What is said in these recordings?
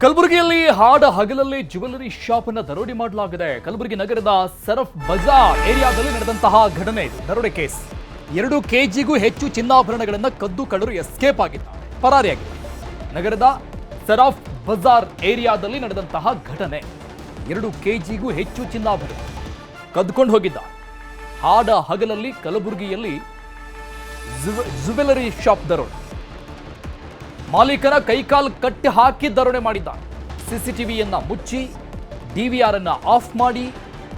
ಕಲಬುರಗಿಯಲ್ಲಿ ಹಾಡ ಹಗಲಲ್ಲಿ jewellery shop ಅನ್ನು ದರೋಡೆ ಮಾಡಲಾಗಿದೆ. ಕಲಬುರಗಿ ನಗರದ ಸರಫ್ ಬಜಾರ್ ಏರಿಯಾದಲ್ಲಿ ನಡೆದಂತಹ ಘಟನೆ ಇದು. ದರೋಡೆ ಕೇಸ್. 2 ಕೆಜಿಗೂ ಹೆಚ್ಚು ಚಿನ್ನಾಭರಣಗಳನ್ನು ಕದ್ದು ಕಳ್ಳರು ಎಸ್ಕೇಪ್ ಆಗಿದ್ದಾರೆ, ಪರಾರಿಯಾಗಿದ್ದಾರೆ. ನಗರದ ಸರಫ್ ಬಜಾರ್ ಏರಿಯಾದಲ್ಲಿ ನಡೆದಂತಹ ಘಟನೆ. 2 ಕೆಜಿಗೂ ಹೆಚ್ಚು ಚಿನ್ನಾಭರಣ ಕದ್ದುಕೊಂಡು ಹೋಗಿದ್ದಾರೆ. ಹಾಡ ಹಗಲಲ್ಲಿ ಕಲಬುರಗಿಯಲ್ಲಿ ಜ್ಯುವೆಲರಿ ಶಾಪ್ ದರೋಡೆ. ಮಾಲೀಕನ ಕೈಕಾಲು ಕಟ್ಟಿ ಹಾಕಿ ದರೋಡೆ ಮಾಡಿದ್ದಾರೆ. ಸಿಸಿಟಿವಿಯನ್ನ ಮುಚ್ಚಿ ಡಿವಿಆರ್ ಅನ್ನ ಆಫ್ ಮಾಡಿ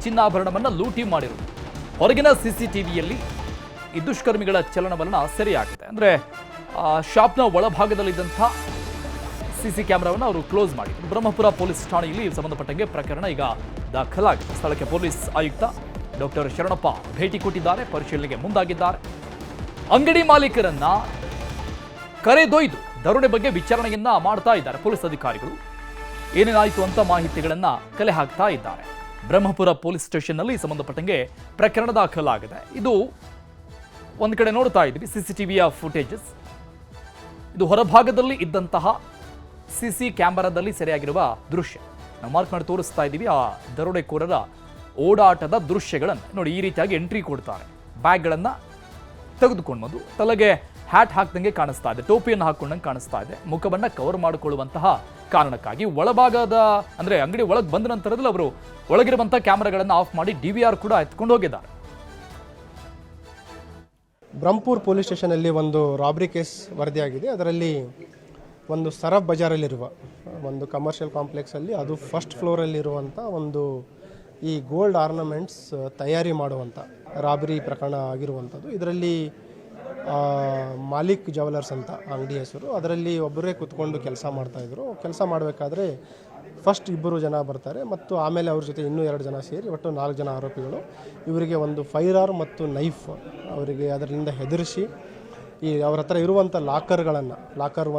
ಚಿನ್ನಾಭರಣವನ್ನ ಲೂಟಿ ಮಾಡಿರುವುದು. ಹೊರಗಿನ ಸಿಸಿಟಿವಿಯಲ್ಲಿ ಈ ದುಷ್ಕರ್ಮಿಗಳ ಚಲನವಲನ ಸೆರೆಯಾಗಿದೆ. ಅಂದ್ರೆ ಶಾಪ್ನ ಒಳಭಾಗದಲ್ಲಿದ್ದಂಥ ಸಿಸಿ ಕ್ಯಾಮೆರಾವನ್ನು ಅವರು ಕ್ಲೋಸ್ ಮಾಡಿದ್ರು. ಬ್ರಹ್ಮಪುರ ಪೊಲೀಸ್ ಠಾಣೆಯಲ್ಲಿ ಸಂಬಂಧಪಟ್ಟಂಗೆ ಪ್ರಕರಣ ಈಗ ದಾಖಲಾಗಿದೆ. ಸ್ಥಳಕ್ಕೆ ಪೊಲೀಸ್ ಆಯುಕ್ತ ಡಾಕ್ಟರ್ ಶರಣಪ್ಪ ಭೇಟಿ ಕೊಟ್ಟಿದ್ದಾರೆ, ಪರಿಶೀಲನೆಗೆ ಮುಂದಾಗಿದ್ದಾರೆ. ಅಂಗಡಿ ಮಾಲೀಕರನ್ನ ಕರೆದೊಯ್ದು ದರೋಡೆ ಬಗ್ಗೆ ವಿಚಾರಣೆಯನ್ನ ಮಾಡ್ತಾ ಇದ್ದಾರೆ ಪೊಲೀಸ್ ಅಧಿಕಾರಿಗಳು. ಏನೇನಾಯಿತು ಅಂತ ಮಾಹಿತಿಗಳನ್ನ ಕಲೆ ಹಾಕ್ತಾ ಇದ್ದಾರೆ. ಬ್ರಹ್ಮಪುರ ಪೊಲೀಸ್ ಸ್ಟೇಷನ್ನಲ್ಲಿ ಸಂಬಂಧಪಟ್ಟಂಗೆ ಪ್ರಕರಣ ದಾಖಲಾಗಿದೆ. ಇದು ಒಂದು ಕಡೆ ನೋಡ್ತಾ ಇದ್ವಿ ಸಿಸಿಟಿವಿಯ ಫುಟೇಜಸ್. ಇದು ಹೊರಭಾಗದಲ್ಲಿ ಇದ್ದಂತಹ ಸಿಸಿ ಕ್ಯಾಮೆರಾದಲ್ಲಿ ಸೆರೆಯಾಗಿರುವ ದೃಶ್ಯ ನಾವು ಮಾರ್ಕ್ ಮಾಡಿ ತೋರಿಸ್ತಾ ಇದ್ದೀವಿ. ಆ ದರೋಡೆಕೋರರ ಓಡಾಟದ ದೃಶ್ಯಗಳನ್ನು ನೋಡಿ. ಈ ರೀತಿಯಾಗಿ ಎಂಟ್ರಿ ಕೊಡ್ತಾರೆ. ಬ್ಯಾಗ್ಗಳನ್ನ ತೆಗೆದುಕೊಂಡು ಬಂದು ತಲೆಗೆ ಹ್ಯಾಟ್ ಹಾಕ್ದಂಗೆ ಕಾಣಿಸ್ತಾ ಇದೆ, ಟೋಪಿಯನ್ನು ಹಾಕೊಂಡಂಗೆ ಕಾಣಿಸ್ತಾ ಇದೆ. ಮುಖವನ್ನ ಕವರ್ ಮಾಡಿಕೊಳ್ಳುವಂತಹ ಕಾರಣಕ್ಕಾಗಿ ಒಳಭಾಗದ ಅಂದ್ರೆ ಅಂಗಡಿ ಒಳಗೆ ಬಂದ ನಂತರದಲ್ಲಿ ಅವರು ಒಳಗಿರುವಂತಹ ಕ್ಯಾಮೆರಾಗಳನ್ನು ಆಫ್ ಮಾಡಿ ಡಿವಿಆರ್ ಕೂಡ ಎತ್ಕೊಂಡು ಹೋಗಿದ್ದಾರೆ. ಬ್ರಹ್ಮಪುರ ಪೊಲೀಸ್ ಸ್ಟೇಷನಲ್ಲಿ ಒಂದು ರಾಬ್ರಿ ಕೇಸ್ ವರದಿಯಾಗಿದೆ. ಅದರಲ್ಲಿ ಒಂದು ಸರಫ್ ಬಜಾರಲ್ಲಿರುವ ಒಂದು ಕಮರ್ಷಿಯಲ್ ಕಾಂಪ್ಲೆಕ್ಸಲ್ಲಿ, ಅದು ಫಸ್ಟ್ ಫ್ಲೋರಲ್ಲಿರುವಂಥ ಒಂದು ಈ ಗೋಲ್ಡ್ ಆರ್ನಮೆಂಟ್ಸ್ ತಯಾರಿ ಮಾಡುವಂಥ ರಾಬ್ರಿ ಪ್ರಕರಣ ಆಗಿರುವಂಥದ್ದು. ಇದರಲ್ಲಿ ಮಾಲಿಕ್ ಜ್ಯುವೆಲರ್ಸ್ ಅಂತ ಅಂಗಡಿ ಹೆಸರು. ಅದರಲ್ಲಿ ಒಬ್ಬರೇ ಕೂತ್ಕೊಂಡು ಕೆಲಸ ಮಾಡ್ತಾಯಿದ್ರು. ಕೆಲಸ ಮಾಡಬೇಕಾದ್ರೆ ಫಸ್ಟ್ 2 ಜನ ಬರ್ತಾರೆ ಮತ್ತು ಆಮೇಲೆ ಅವ್ರ ಜೊತೆ ಇನ್ನೂ 2 ಜನ ಸೇರಿ ಒಟ್ಟು 4 ಜನ ಆರೋಪಿಗಳು. ಇವರಿಗೆ ಒಂದು ಫೈರ್ ಆರ್ಮ್ ಮತ್ತು ನೈಫ್ ಅವರಿಗೆ ಅದರಿಂದ ಹೆದರಿಸಿ ಅವ್ರ ಹತ್ರ ಇರುವಂಥ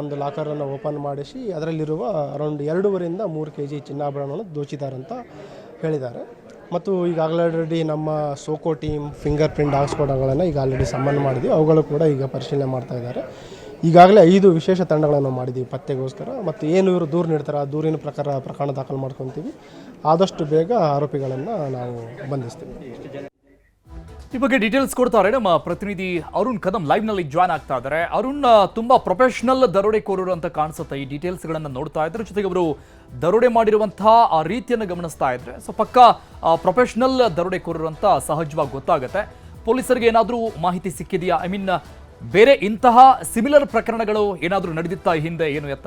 ಒಂದು ಲಾಕರನ್ನು ಓಪನ್ ಮಾಡಿಸಿ ಅದರಲ್ಲಿರುವ ಅರೌಂಡ್ 2.5 ರಿಂದ 3 kg ಚಿನ್ನಾಭರಣವನ್ನು ದೋಚಿದ್ದಾರೆ ಅಂತ ಹೇಳಿದ್ದಾರೆ. ಮತ್ತು ಈಗ ಆಲ್ರೆಡಿ ನಮ್ಮ ಸೋಕೋ ಟೀಮ್ ಫಿಂಗರ್ ಪ್ರಿಂಟ್ ಹಾಕ್ಸ್ಕೊಡೋಗಳನ್ನು ಈಗ ಆಲ್ರೆಡಿ ಸಂಬಂಧ ಮಾಡಿದ್ವಿ. ಅವುಗಳು ಕೂಡ ಈಗ ಪರಿಶೀಲನೆ ಮಾಡ್ತಾ ಇದ್ದಾರೆ. ಈಗಾಗಲೇ 5 ವಿಶೇಷ ತಂಡಗಳನ್ನು ಮಾಡಿದ್ದೀವಿ ಪತ್ತೆಗೋಸ್ಕರ. ಮತ್ತು ಏನು ಇವರು ದೂರು ನೀಡ್ತಾರೆ ಆ ದೂರಿನ ಪ್ರಕರಣ ದಾಖಲು ಮಾಡ್ಕೊತೀವಿ. ಆದಷ್ಟು ಬೇಗ ಆರೋಪಿಗಳನ್ನು ನಾವು ಬಂಧಿಸ್ತೀವಿ. ಈ ಬಗ್ಗೆ ಡೀಟೇಲ್ಸ್ ಕೊಡ್ತಾರೆ ನಮ್ಮ ಪ್ರತಿನಿಧಿ ಅರುಣ್ ಕದಂ. ಲೈವ್ ನಲ್ಲಿ ಜಾಯ್ನ್ ಆಗ್ತಾ ಇದ್ದಾರೆ. ಅರುಣ್, ತುಂಬಾ ಪ್ರೊಫೆಷನಲ್ ದರೋಡೆಕೋರರು ಅಂತ ಕಾಣಿಸುತ್ತೆ ಈ ಡೀಟೇಲ್ಸ್ ಗಳನ್ನ ನೋಡ್ತಾ ಇದ್ರೆ. ಜೊತೆಗೆ ಅವರು ದರೋಡೆ ಮಾಡಿರುವಂತಹ ಆ ರೀತಿಯನ್ನು ಗಮನಿಸ್ತಾ ಇದ್ರೆ ಸೊ ಪಕ್ಕ ಪ್ರೊಫೆಷನಲ್ ದರೋಡೆಕೋರರು ಅಂತ ಸಹಜವಾಗಿ ಗೊತ್ತಾಗುತ್ತೆ. ಪೊಲೀಸರಿಗೆ ಏನಾದರೂ ಮಾಹಿತಿ ಸಿಕ್ಕಿದೆಯಾ? ಐ ಮೀನ್ ಬೇರೆ ಇಂತಹ ಸಿಮಿಲರ್ ಪ್ರಕರಣಗಳು ಏನಾದರೂ ನಡೆದಿತ್ತಾ ಹಿಂದೆ, ಏನು ಎತ್ತ?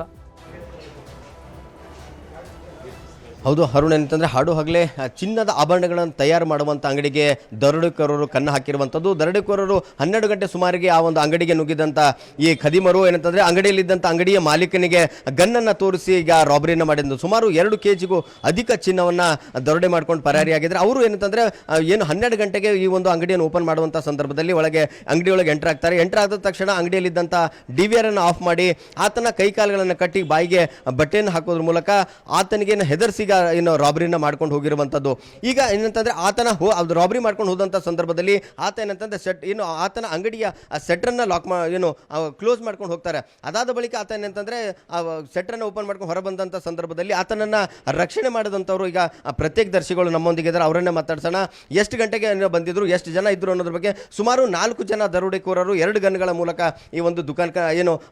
ಹೌದು ಅರುಣ್, ಏನಂತಂದರೆ ಹಾಡು ಹಗಲೇ ಚಿನ್ನದ ಆಭರಣಗಳನ್ನು ತಯಾರು ಮಾಡುವಂಥ ಅಂಗಡಿಗೆ ದರೋಡೆಕೋರರು ಕಣ್ಣು ಹಾಕಿರುವಂಥದ್ದು. ದರೋಡೆಕೋರರು 12 ಗಂಟೆ ಸುಮಾರಿಗೆ ಆ ಒಂದು ಅಂಗಡಿಗೆ ನುಗ್ಗಿದಂಥ ಈ ಖದೀಮರು ಏನಂತಂದರೆ ಅಂಗಡಿಯಲ್ಲಿದ್ದಂಥ ಅಂಗಡಿಯ ಮಾಲೀಕನಿಗೆ ಗನ್ನನ್ನು ತೋರಿಸಿ ಈಗ ರಾಬರಿಯನ್ನು ಮಾಡಿದ್ದು. ಸುಮಾರು 2 kgಗೂ ಅಧಿಕ ಚಿನ್ನವನ್ನು ದರೋಡೆ ಮಾಡ್ಕೊಂಡು ಪರಾರಿಯಾಗಿದ್ದಾರೆ. ಅವರು ಏನಂತಂದರೆ 12 ಗಂಟೆಗೆ ಈ ಒಂದು ಅಂಗಡಿಯನ್ನು ಓಪನ್ ಮಾಡುವಂಥ ಸಂದರ್ಭದಲ್ಲಿ ಅಂಗಡಿಯೊಳಗೆ ಎಂಟರ್ ಆಗ್ತಾರೆ. ಎಂಟರ್ ಆದ ತಕ್ಷಣ ಅಂಗಡಿಯಲ್ಲಿದ್ದಂಥ ಡಿವಿಆರ್ ಅನ್ನು ಆಫ್ ಮಾಡಿ ಆತನ ಕೈಕಾಲುಗಳನ್ನು ಕಟ್ಟಿ ಬಾಯಿಗೆ ಬಟ್ಟೆಯನ್ನು ಹಾಕೋದ್ರ ಮೂಲಕ ಆತನಿಗೆ ಹೆದರಿಸಿ ಏನು ರಾಬರಿನ ಮಾಡ್ಕೊಂಡು ಹೋಗಿರುವಂಥದ್ದು. ಈಗ ಏನಂತಂದ್ರೆ ಆತನ ರಾಬರಿ ಮಾಡ್ಕೊಂಡು ಹೋದಂಥ ಸಂದರ್ಭದಲ್ಲಿ ಆತ ಏನಂತಂದ್ರೆ ಆತನ ಅಂಗಡಿಯ ಸೆಟ್ರನ್ನ ಕ್ಲೋಸ್ ಮಾಡ್ಕೊಂಡು ಹೋಗ್ತಾರೆ. ಅದಾದ ಬಳಿಕ ಆತ ಏನಂತಂದ್ರೆ ಸೆಟ್ರನ್ನ ಓಪನ್ ಮಾಡ್ಕೊಂಡು ಹೊರ ಬಂದಂಥ ಸಂದರ್ಭದಲ್ಲಿ ಆತನನ್ನ ರಕ್ಷಣೆ ಮಾಡಿದಂಥವ್ರು ಈಗ ಪ್ರತ್ಯಕ್ಷದರ್ಶಿಗಳು ನಮ್ಮೊಂದಿಗೆ ಇದ್ದಾರೆ. ಅವರನ್ನೇ ಮಾತಾಡ್ಸೋಣ. ಎಷ್ಟು ಗಂಟೆಗೆ ಬಂದಿದ್ರು, ಎಷ್ಟು ಜನ ಇದ್ರು ಅನ್ನೋದ್ರ ಬಗ್ಗೆ. ಸುಮಾರು 4 ಜನ ದರೋಡೆಕೋರರು 2 ಗನ್ಗಳ ಮೂಲಕ ಈ ಒಂದು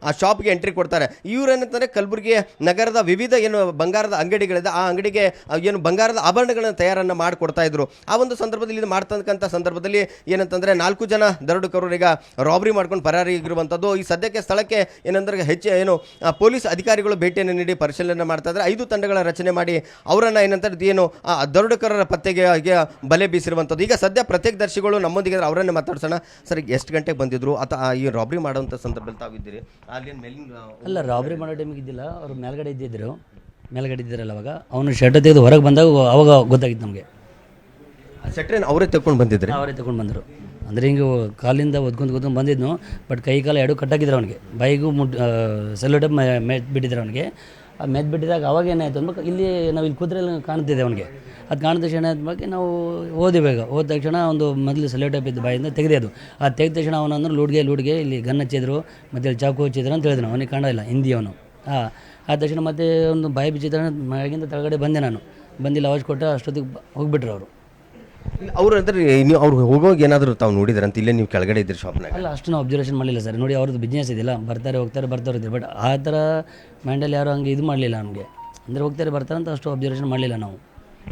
ಆ ಶಾಪ್ಗೆ ಎಂಟ್ರಿ ಕೊಡ್ತಾರೆ. ಇವ್ರು ಏನಂತಂದ್ರೆ ಕಲಬುರಗಿ ನಗರದ ವಿವಿಧ ಬಂಗಾರದ ಅಂಗಡಿಗಳಿದೆ, ಆ ಅಂಗಡಿಗೆ ಬಂಗಾರದ ಆಭರಣಗಳನ್ನು ತಯಾರನ್ನ ಮಾಡಿಕೊಡ್ತಾ ಇದ್ರು. ಆ ಒಂದು ಸಂದರ್ಭದಲ್ಲಿ ಇದು ಮಾಡ್ತಕ್ಕಂಥ ಸಂದರ್ಭದಲ್ಲಿ ಏನಂತಂದ್ರೆ 4 ಜನ ದರೋಡೆಕೋರರು ಈಗ ರಾಬರಿ ಮಾಡ್ಕೊಂಡು ಪರಾರಿಯಾಗಿರುವಂಥದ್ದು. ಈ ಸದ್ಯಕ್ಕೆ ಸ್ಥಳಕ್ಕೆ ಏನಂದ್ರೆ ಪೊಲೀಸ್ ಅಧಿಕಾರಿಗಳು ಭೇಟಿಯನ್ನು ನೀಡಿ ಪರಿಶೀಲನೆ ಮಾಡ್ತಾ ಇದ್ದಾರೆ. 5 ತಂಡಗಳ ರಚನೆ ಮಾಡಿ ಅವರನ್ನ ಏನಂತಾರೆ ದರೋಡೆಕೋರರ ಪತ್ತೆಗೆ ಬಲೆ ಬೀಸಿರುವಂಥದ್ದು. ಈಗ ಸದ್ಯ ಪ್ರತ್ಯಕ್ಷದರ್ಶಿಗಳು ನಮ್ಮೊಂದಿಗೆ ಅವರನ್ನೇ ಮಾತಾಡ್ಸೋಣ. ಸರ್, ಎಷ್ಟು ಗಂಟೆಗೆ ಬಂದಿದ್ರು ಅಥವಾ ಈ ರಾಬರಿ ಮಾಡುವಂಥ ಸಂದರ್ಭದಲ್ಲಿ ತಾವಿದ್ದೀರಿ? ಅಲ್ಲಿ ಅಲ್ಲ, ರಾಬರಿ ಮಾಡೋ ಟೈಮಿಗೆ ಇದ್ದಿಲ್ಲ, ಅವರು ಮೇಲ್ಗಡೆ ಇದ್ದಿರಲ್ಲ. ಅವಾಗ ಅವನು ಶರ್ಟ್ ತೆಗೆದು ಹೊರಗೆ ಬಂದಾಗ ಅವಾಗ ಗೊತ್ತಾಗಿತ್ತು ನಮಗೆ. ಸೆಟ್ರೇನ್ ಅವರೇ ತಗೊಂಡು ಬಂದಿದ್ರು. ಅವರೇ ತಗೊಂಡು ಬಂದರು. ಅಂದರೆ ಹಿಂಗೆ ಕಾಲಿಂದ ಒದ್ಕೊಂಡು ಬಂದಿದ್ನು. ಬಟ್ ಕೈ ಕಾಲ 2 ಕಟ್ಟಾಕಿದ್ರು ಅವನಿಗೆ. ಬಾಯಿಗೂ ಸೆಲ್ಲೋ ಟೈಪ್ ಮೆತ್ ಬಿಟ್ಟಿದ್ರು ಅವನಿಗೆ. ಆ ಮೆತ್ ಬಿಟ್ಟಿದಾಗ ಅವಾಗ ಏನಾಯಿತು ಅನ್ಬೇಕು, ಇಲ್ಲಿ ನಾವು ಇಲ್ಲಿ ಕೂತ್ರೆಲ್ಲ ಕಾಣ್ತಿದ್ದೆ ಅವನಿಗೆ. ಅದು ಕಾಣಿದ ತಕ್ಷಣ ಬಗ್ಗೆ ನಾವು ಹೋದ ತಕ್ಷಣ ಒಂದು ಮೊದಲು ಸೆಲ್ಲೋ ಟೈಪ್ ಇದ್ದು ಬಾಯಿಂದ ತೆಗೆದೆ. ಅದು ತೆಗೆದ ತಕ್ಷಣ ಅವನಂದ್ರೆ ಲೂಡ್ಗೆ ಇಲ್ಲಿ ಗನ್ ಹಚ್ಚಿದ್ರು ಮತ್ತು ಇಲ್ಲಿ ಚಾಕು ಹಚ್ಚಿದ್ರು ಅಂತ ಹೇಳಿದ್ರು. ಅವನಿಗೆ ಕಾಣೋದಿಲ್ಲ, ಹಿಂದಿ ಅವನು. ಆದ ತಕ್ಷಣ ಮತ್ತೆ ಒಂದು ಬಾಯಿ ಬಿಚ್ಚಿದ ಮ್ಯಾಗಿಂದ ಕೆಳಗಡೆ ಬಂದೆ ನಾನು. ಬಂದಿಲ್ಲ ಅವಾಜ್ ಕೊಟ್ಟ, ಅಷ್ಟೊತ್ತಿಗೆ ಹೋಗ್ಬಿಟ್ರು ಅವರು. ಅವ್ರು ಅಂದ್ರೆ ನೀವು ಅವ್ರು ಹೋಗೋವಾಗ ಏನಾದರೂ ತಾವು ನೋಡಿದ್ರಂತ ಇಲ್ಲೇ ನೀವು ಕೆಳಗಡೆ ಇದ್ರಿ ಶಾಪ್ನಾಗ? ಅಲ್ಲ, ಅಷ್ಟು ನಾವು ಅಬ್ಸರ್ವೇಷನ್ ಮಾಡಲಿಲ್ಲ ಸರ್. ನೋಡಿ ಅವ್ರದ್ದು ಬಿಸ್ನೆಸ್ ಇದೆಯಲ್ಲ, ಬರ್ತಾರೆ ಹೋಗ್ತಾರೆ ಬರ್ತಾರೆ ಇದ್ದಾರೆ. ಬಟ್ ಆ ಥರ ಮೈಂಡಲ್ಲಿ ಯಾರು ಹಂಗೆ ಇದು ಮಾಡಲಿಲ್ಲ ನಮಗೆ. ಅಂದರೆ ಹೋಗ್ತಾರೆ ಬರ್ತಾರೆ ಅಂತ ಅಷ್ಟು ಅಬ್ಸರ್ವೇಷನ್ ಮಾಡಲಿಲ್ಲ ನಾವು.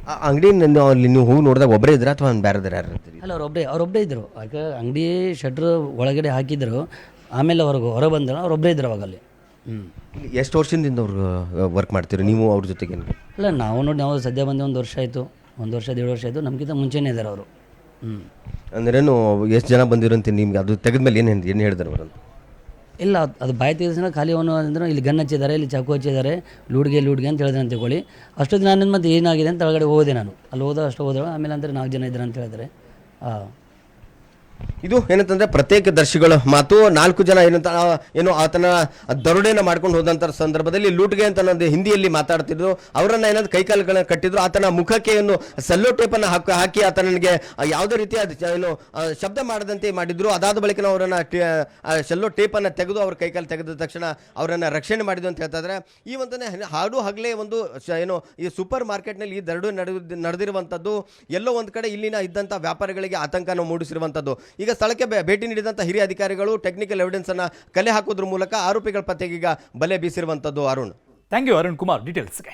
ಆ ಅಂಗಡಿ ಅಲ್ಲಿ ನೀವು ಹೋಗಿ ನೋಡಿದಾಗ ಒಬ್ಬರೇ ಇದ್ರ ಅಥವಾ ಬೇರೆದಾರ ಯಾರು ಇರ್ತೀರಿ? ಅಲ್ಲ, ಅವರೊಬ್ಬರೇ ಇದ್ದರು. ಯಾಕೆ ಅಂಗಡಿ ಶಟ್ರ್ ಒಳಗಡೆ ಹಾಕಿದ್ರು, ಆಮೇಲೆ ಹೊರ ಬಂದರು, ಅವರೊಬ್ಬರೇ ಇದ್ರು ಅವಾಗ ಅಲ್ಲಿ. ಎಷ್ಟು ವರ್ಷದಿಂದ ಅವ್ರು ವರ್ಕ್ ಮಾಡ್ತೀರಿ ನೀವು ಅವ್ರ ಜೊತೆಗೆ? ಅಲ್ಲ, ನಾವು ಸದ್ಯ ಬಂದು 1 ವರ್ಷ ಆಯಿತು, 1 ವರ್ಷ 1.5 ವರ್ಷ ಆಯಿತು. ನಮಗಿಂತ ಮುಂಚೆನೇ ಇದ್ದಾರೆ ಅವರು. ಅಂದ್ರೇನು ಎಷ್ಟು ಜನ ಬಂದಿರಂತೆ ನಿಮ್ಗೆ? ಅದು ತೆಗೆದ್ಮೇಲೆ ಏನು ಹೇಳಿದಾರೆ ಅವರು? ಇಲ್ಲ, ಅದು ಬಾಯಿ ತೆಗೆದ ಖಾಲಿ ಅವನು ಅಂದ್ರೆ ಇಲ್ಲಿ ಗನ್ ಹಚ್ಚಿದ್ದಾರೆ, ಇಲ್ಲಿ ಚಾಕು ಹಚ್ಚಿದ್ದಾರೆ, ಲೂಡ್ಗೆ ಅಂತ ಹೇಳಿದ್ರೆ ಅಂತ ತಿಳ್ಕೊಳ್ಳಿ. ಅಷ್ಟೊತ್ತು ನಾನು ಮತ್ತೆ ಏನಾಗಿದೆ ಅಂತ ಒಳಗಡೆ ಹೋದೆ ನಾನು. ಅಲ್ಲಿ ಹೋದ ಆಮೇಲೆ ಅಂದರೆ 4 ಜನ ಇದ್ದಾರೆ ಅಂತ ಹೇಳಿದ್ರೆ. ಇದು ಏನಂತಂದ್ರೆ ಪ್ರತ್ಯೇಕ ದರ್ಶಿಗಳ ಮಾತು. 4 ಜನ ಏನು ಆತನ ದರೋಡೆಯನ್ನು ಮಾಡ್ಕೊಂಡು ಹೋದಂಥ ಸಂದರ್ಭದಲ್ಲಿ ಲೂಟ್ಗೆ ಅಂತ ಹಿಂದಿಯಲ್ಲಿ ಮಾತಾಡ್ತಿದ್ರು. ಅವರನ್ನ ಏನಾದ್ರು ಕೈಕಾಲುಗಳನ್ನ ಕಟ್ಟಿದ್ರು. ಆತನ ಮುಖಕ್ಕೆ ಏನು ಸೆಲ್ಲೋ ಟೇಪನ್ನು ಹಾಕಿ ಆತನಿಗೆ ಯಾವುದೇ ರೀತಿಯ ಏನು ಶಬ್ದ ಮಾಡದಂತೆ ಮಾಡಿದ್ರು. ಅದಾದ ಬಳಿಕ ಅವರನ್ನ ಸೆಲ್ಲೋ ಟೇಪನ್ನು ತೆಗೆದು ಅವ್ರ ಕೈಕಾಲು ತೆಗೆದ ತಕ್ಷಣ ಅವರನ್ನ ರಕ್ಷಣೆ ಮಾಡಿದ್ರು ಅಂತ ಹೇಳ್ತಾ ಇದ್ದಾರೆ. ಈ ಒಂದನೇ ಹಾಡು ಹಗಲೇ ಒಂದು ಏನು ಈ ಸೂಪರ್ ಮಾರ್ಕೆಟ್ನಲ್ಲಿ ಈ ದರೋಡೆ ನಡೆದಿರುವಂಥದ್ದು ಎಲ್ಲೋ ಒಂದು ಕಡೆ ಇಲ್ಲಿನ ಇದ್ದಂಥ ವ್ಯಾಪಾರಿಗಳಿಗೆ ಆತಂಕನ ಮೂಡಿಸಿರುವಂಥದ್ದು. ಈಗ ಸ್ಥಳಕ್ಕೆ ಭೇಟಿ ನೀಡಿದಂಥ ಹಿರಿಯ ಅಧಿಕಾರಿಗಳು ಟೆಕ್ನಿಕಲ್ ಎವಿಡೆನ್ಸ್ ಅನ್ನ ಕಲೆ ಹಾಕೋದ್ರ ಮೂಲಕ ಆರೋಪಿಗಳ ಪತ್ತೆಗೆ ಈಗ ಬಲೆ ಬೀಸಿರುವಂಥದ್ದು. Arun, thank you Arun Kumar ಡೀಟೇಲ್ಸ್ಗೆ.